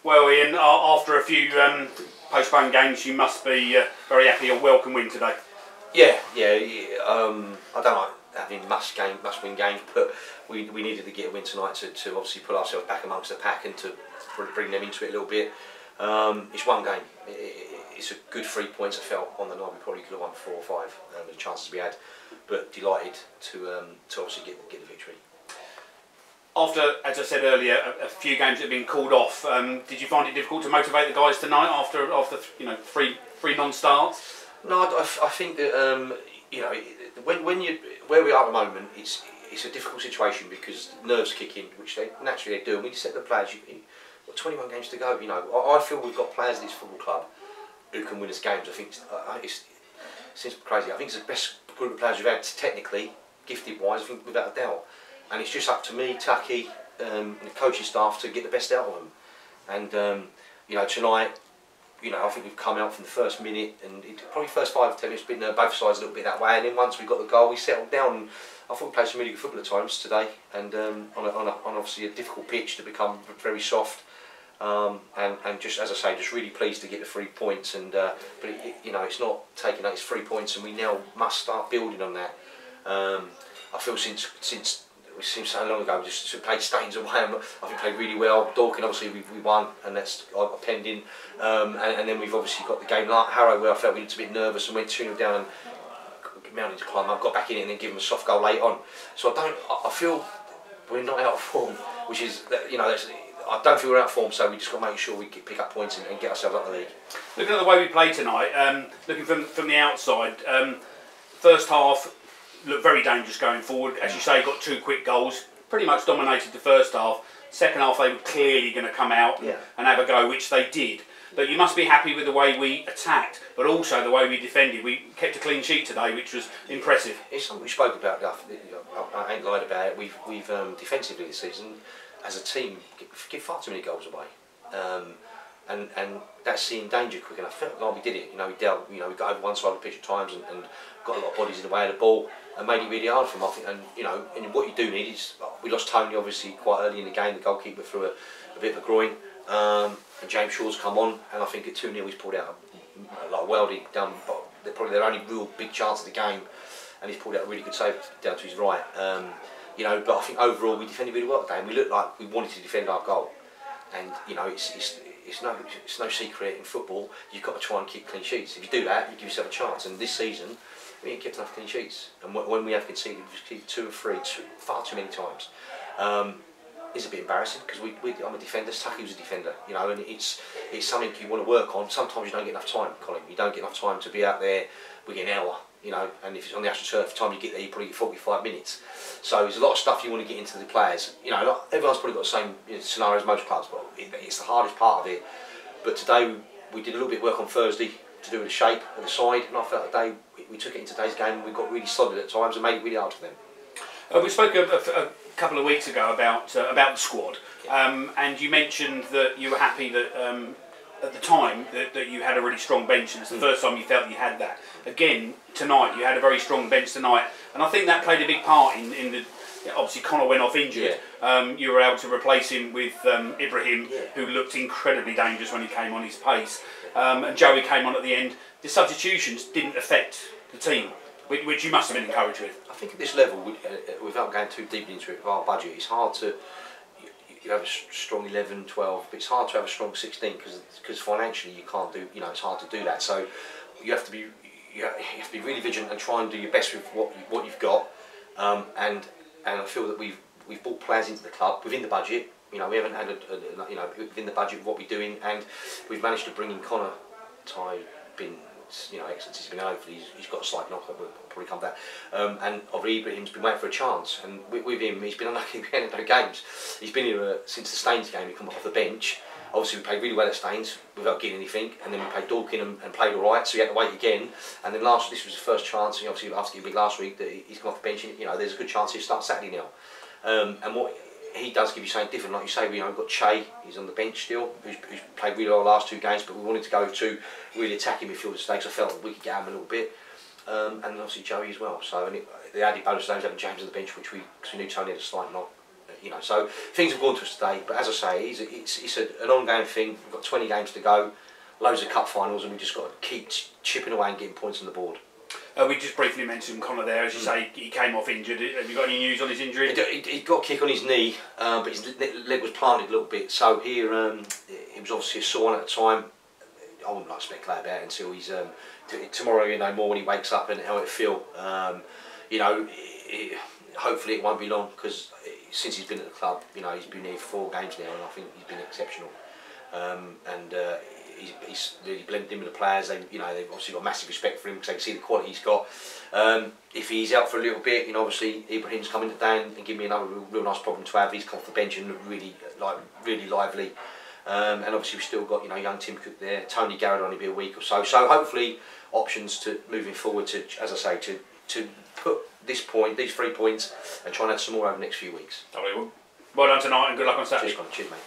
Well, Ian, after a few postponed games, you must be very happy. A welcome win today. Yeah. I don't like having must-win games, but we needed to get a win tonight to obviously put ourselves back amongst the pack and to bring them into it a little bit. It's one game. It's a good 3 points. I felt on the night we probably could have won 4 or 5 with the chances we had, but delighted to obviously get the victory. After, as I said earlier, a few games that have been called off, did you find it difficult to motivate the guys tonight after three non-starts? No, I think that where we are at the moment, it's a difficult situation because nerves kick in, which they naturally do, and we set the players. You've got 21 games to go. I feel we've got players in this football club who can win us games. I think it seems crazy. I think it's the best group of players we've had technically, gifted wise. I think without a doubt. And it's just up to me, Tucky, and the coaching staff to get the best out of them. And tonight, I think we've come out from the first minute, and probably first 5 or 10 minutes, been both sides a little bit that way. And then once we got the goal, we settled down. And I thought we played some really good football at times today, and on obviously a difficult pitch to become very soft. And just as I say, just really pleased to get the 3 points. And but it's not taking out its 3 points, and we now must start building on that. I feel since it seems so long ago, we just played Staines away. I think played really well. Dorking, obviously, we won, and that's pending. And then we've obviously got the game like Harrow, where I felt we looked a bit nervous and went 2-0 down and mounted to climb up, got back in it, and then give them a soft goal late on. So I feel we're not out of form, which is I don't feel we're out of form. So we just got to make sure we pick up points and get ourselves up the league. Looking at the way we played tonight, looking from the outside, first half looked very dangerous going forward. As you say, got 2 quick goals, pretty much dominated the first half. Second half they were clearly going to come out and have a go, which they did. But you must be happy with the way we attacked, but also the way we defended. We kept a clean sheet today, which was impressive. It's something we spoke about. I ain't lied about it. We've defensively this season, as a team, give far too many goals away. And that's seeing danger quick enough. I felt like we did it. We got over one side of the pitch at times and got a lot of bodies in the way of the ball and made it really hard for them. I think, and what you do need is, we lost Tony obviously quite early in the game. The goalkeeper threw a bit of a groin, and James Shaw's come on, and I think at 2-0 he's pulled out a Weldy down, probably their only real big chance of the game, and he's pulled out a really good save down to his right. But I think overall we defended really well today, and we looked like we wanted to defend our goal. And it's no secret in football. You've got to try and keep clean sheets. If you do that, you give yourself a chance. And this season, we ain't kept enough clean sheets. And when we have conceded, we've conceded 2 or 3, far too many times. It's a bit embarrassing because I'm a defender. Tucky was a defender, and it's something you want to work on. Sometimes you don't get enough time, Colin. You don't get enough time to be out there within an hour. And if it's on the actual turf, the time you get there, you probably get 45 minutes. So there's a lot of stuff you want to get into the players. Everyone's probably got the same scenario as most clubs, but it's the hardest part of it. But today we did a little bit of work on Thursday to do with the shape of the side, and I felt today we took it in today's game and we got really solid at times and made it really hard for them. We spoke a couple of weeks ago about the squad, and you mentioned that you were happy that at the time that you had a really strong bench, and it's the first time you felt you had that. Again, tonight you had a very strong bench tonight, and I think that played a big part in the. Obviously, Connor went off injured. You were able to replace him with Ibrahim, who looked incredibly dangerous when he came on his pace, and Joey came on at the end. The substitutions didn't affect the team, which you must have been encouraged with. I think at this level, without going too deeply into it, with our budget, it's hard to. You have a strong 11, 12, but it's hard to have a strong 16 because financially you can't do. It's hard to do that. So you have to be really vigilant and try and do your best with what you've got. And I feel that we've brought players into the club within the budget. We haven't had within the budget of what we're doing, and we've managed to bring in Connor, Ty, Bin. Excellent. He's been hopefully he's got a slight knock that will probably come back. And Ibrahim's been waiting for a chance, and with him he's been unlucky in no games. He's been here since the Staines game. He come off the bench. Obviously we played really well at Staines without getting anything, and then we played Dorking and played all right. So he had to wait again. And then this was his first chance. And obviously after getting big last week, that he's come off the bench. And, there's a good chance he'll start Saturday now. And what he does give you something different, like you say. We've got Che, he's on the bench still, who's played really well the last 2 games, but we wanted to go to really attacking midfield stakes. I felt that we could get him a little bit, and obviously Joey as well. So the added bonus of having James on the bench, because we knew Tony had a slight knock, you know, so things have gone to us today. But as I say, it's an ongoing thing. We've got 20 games to go, loads of cup finals, and we just got to keep chipping away and getting points on the board. We just briefly mentioned Connor there, as you say, he came off injured. Have you got any news on his injury? He got a kick on his knee, but his leg was planted a little bit. So here, it was obviously a sore one at the time. I wouldn't like to speculate about it until he's tomorrow. You know more when he wakes up and how it feel. You know, hopefully it won't be long, because since he's been at the club, you know, he's been here 4 games now, and I think he's been exceptional. He's really blended in with the players. You know, they've obviously got massive respect for him because they can see the quality he's got. If he's out for a little bit, you know, obviously Ibrahim's coming today and give me another real nice problem to have. He's come off the bench and really lively. And obviously we've still got, you know, young Tim Cook there. Tony Garrett will only be a week or so. So hopefully options to moving forward to, as I say, to put these 3 points and try and add some more over the next few weeks. Well done tonight and good luck on Saturday. Cheers, mate.